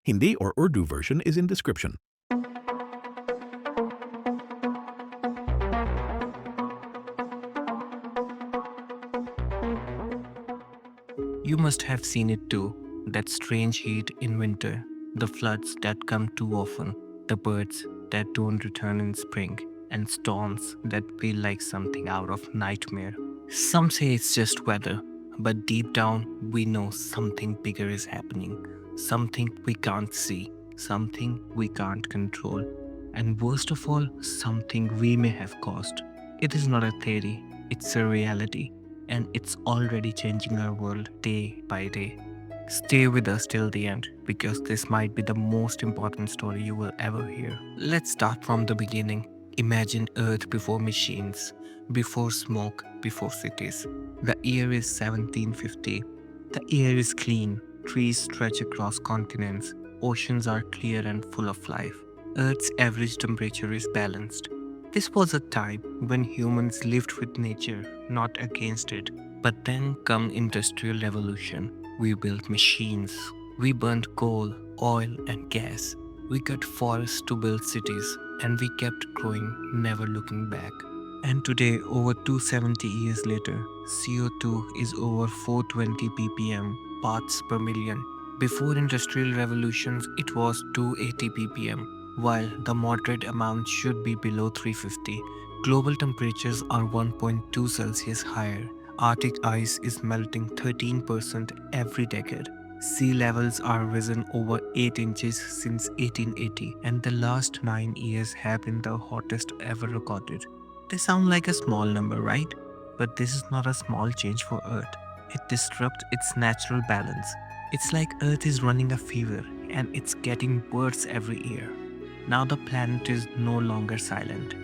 Hindi or Urdu version is in description. You must have seen it too, that strange heat in winter, the floods that come too often, the birds that don't return in spring, and storms that feel like something out of nightmare. Some say it's just weather, but deep down we know something bigger is happening, something we can't see, something we can't control, and worst of all, something we may have caused. It is not a theory, it's a reality, and it's already changing our world day by day. Stay with us till the end because this might be the most important story you will ever hear. Let's start from the beginning. Imagine Earth before machines, before smoke, before cities. The year is 1750. The air is clean, trees stretch across continents, oceans are clear and full of life. Earth's average temperature is balanced. This was a time when humans lived with nature, not against it. But then come industrial revolution. We built machines. We burnt coal, oil and gas. We cut forests to build cities and we kept growing, never looking back. And today, over 270 years later, CO2 is over 420 ppm parts per million. Before industrial revolutions, it was 280 ppm, while the moderate amount should be below 350. Global temperatures are 1.2 Celsius higher. Arctic ice is melting 13% every decade. Sea levels are risen over 8 inches since 1880, and the last 9 years have been the hottest ever recorded. They sound like a small number, right? But this is not a small change for Earth. It disrupts its natural balance. It's like Earth is running a fever and it's getting worse every year. Now the planet is no longer silent.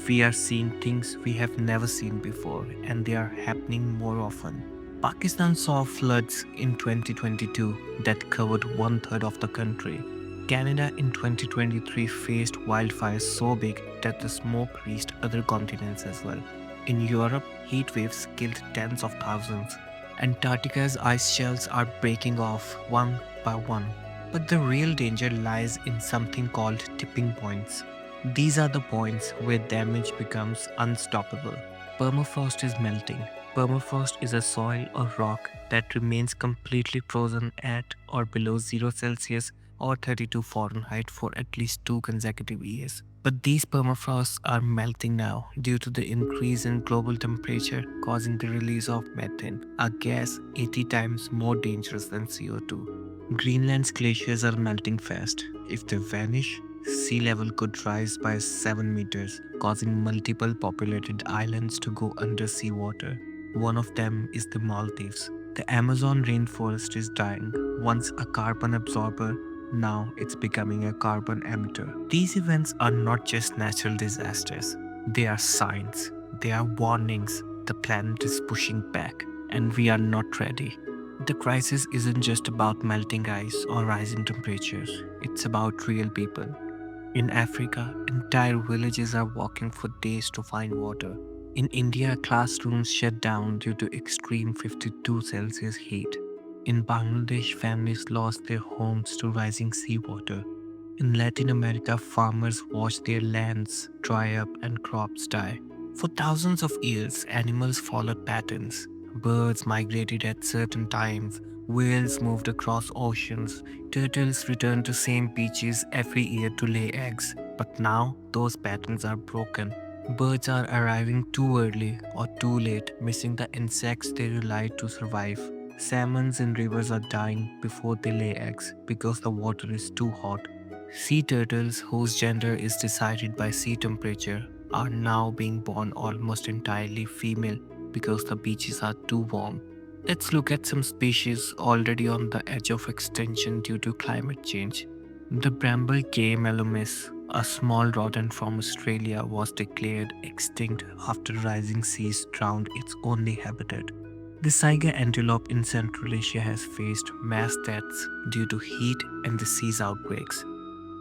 We are seeing things we have never seen before and they are happening more often. Pakistan saw floods in 2022 that covered one third of the country. Canada in 2023 faced wildfires so big that the smoke reached other continents as well. In Europe, heat waves killed tens of thousands. Antarctica's ice shelves are breaking off one by one. But the real danger lies in something called tipping points. These are the points where damage becomes unstoppable. Permafrost is melting. Permafrost is a soil or rock that remains completely frozen at or below 0 Celsius or 32 Fahrenheit for at least 2 consecutive years. But these permafrosts are melting now due to the increase in global temperature causing the release of methane, a gas 80 times more dangerous than CO2. Greenland's glaciers are melting fast. If they vanish, sea level could rise by 7 meters, causing multiple populated islands to go under seawater. One of them is the Maldives. The Amazon rainforest is dying. Once a carbon absorber, now it's becoming a carbon emitter. These events are not just natural disasters, they are signs, they are warnings. The planet is pushing back, and we are not ready. The crisis isn't just about melting ice or rising temperatures, it's about real people. In Africa, entire villages are walking for days to find water. In India, classrooms shut down due to extreme 52 Celsius heat. In Bangladesh, families lost their homes to rising seawater. In Latin America, farmers watched their lands dry up and crops die. For thousands of years, animals followed patterns. Birds migrated at certain times, whales moved across oceans, turtles returned to same beaches every year to lay eggs. But now, those patterns are broken. Birds are arriving too early or too late, missing the insects they relied to survive. Salmons in rivers are dying before they lay eggs because the water is too hot. Sea turtles, whose gender is decided by sea temperature, are now being born almost entirely female because the beaches are too warm. Let's look at some species already on the edge of extinction due to climate change. The bramble K. melomis, a small rodent from Australia, was declared extinct after rising seas drowned its only habitat. The Saiga antelope in Central Asia has faced mass deaths due to heat and disease outbreaks.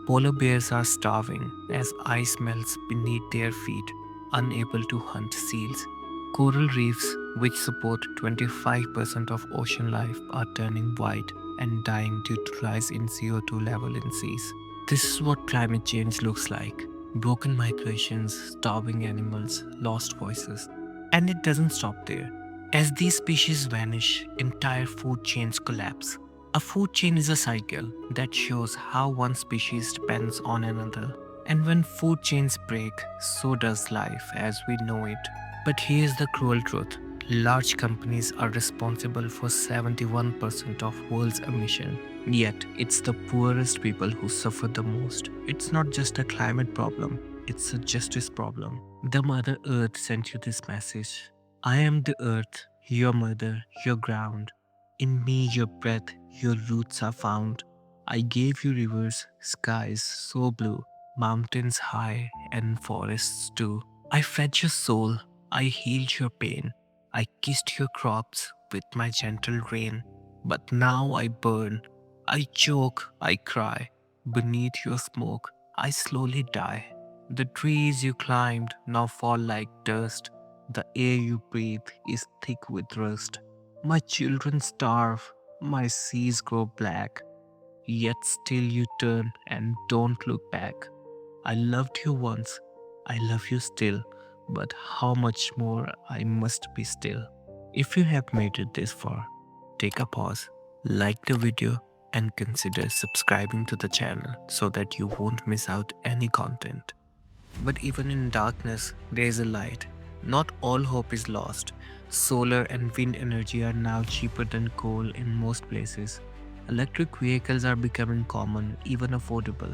Polar bears are starving as ice melts beneath their feet, unable to hunt seals. Coral reefs, which support 25% of ocean life, are turning white. and dying due to rise in CO2 level in seas. This is what climate change looks like: broken migrations, starving animals, lost voices. And it doesn't stop there. As these species vanish, entire food chains collapse. A food chain is a cycle that shows how one species depends on another. And when food chains break, so does life as we know it. But here's the cruel truth: large companies are responsible for 71% of world's emission. Yet, it's the poorest people who suffer the most. It's not just a climate problem, it's a justice problem. The Mother Earth sent you this message. I am the earth, your mother, your ground. In me, your breath, your roots are found. I gave you rivers, skies so blue, mountains high, and forests too. I fed your soul, I healed your pain. I kissed your crops with my gentle rain. But now I burn, I choke, I cry. Beneath your smoke, I slowly die. The trees you climbed now fall like dust. The air you breathe is thick with rust. My children starve, my seas grow black. Yet still you turn and don't look back. I loved you once, I love you still, but how much more I must be still. If you have made it this far, take a pause, like the video, and consider subscribing to the channel so that you won't miss out any content. But even in darkness, there is a light. Not all hope is lost. Solar and wind energy are now cheaper than coal in most places. Electric vehicles are becoming common, even affordable.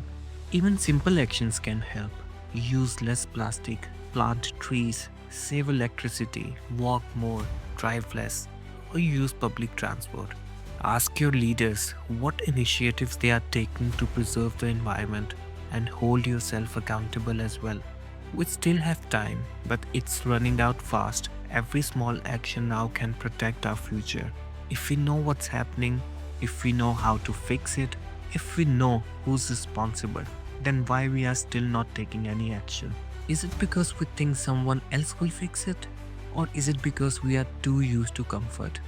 Even simple actions can help. Use less plastic, plant trees, save electricity, walk more, drive less, or use public transport. Ask your leaders what initiatives they are taking to preserve the environment, and hold yourself accountable as well. We still have time, but it's running out fast. Every small action now can protect our future. If we know what's happening, if we know how to fix it, if we know who's responsible, then why we are still not taking any action? Is it because we think someone else will fix it? Or is it because we are too used to comfort?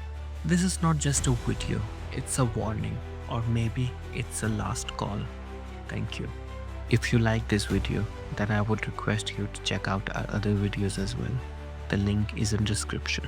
This is not just a video, it's a warning, or maybe it's a last call. Thank you. If you like this video, then I would request you to check out our other videos as well. The link is in description.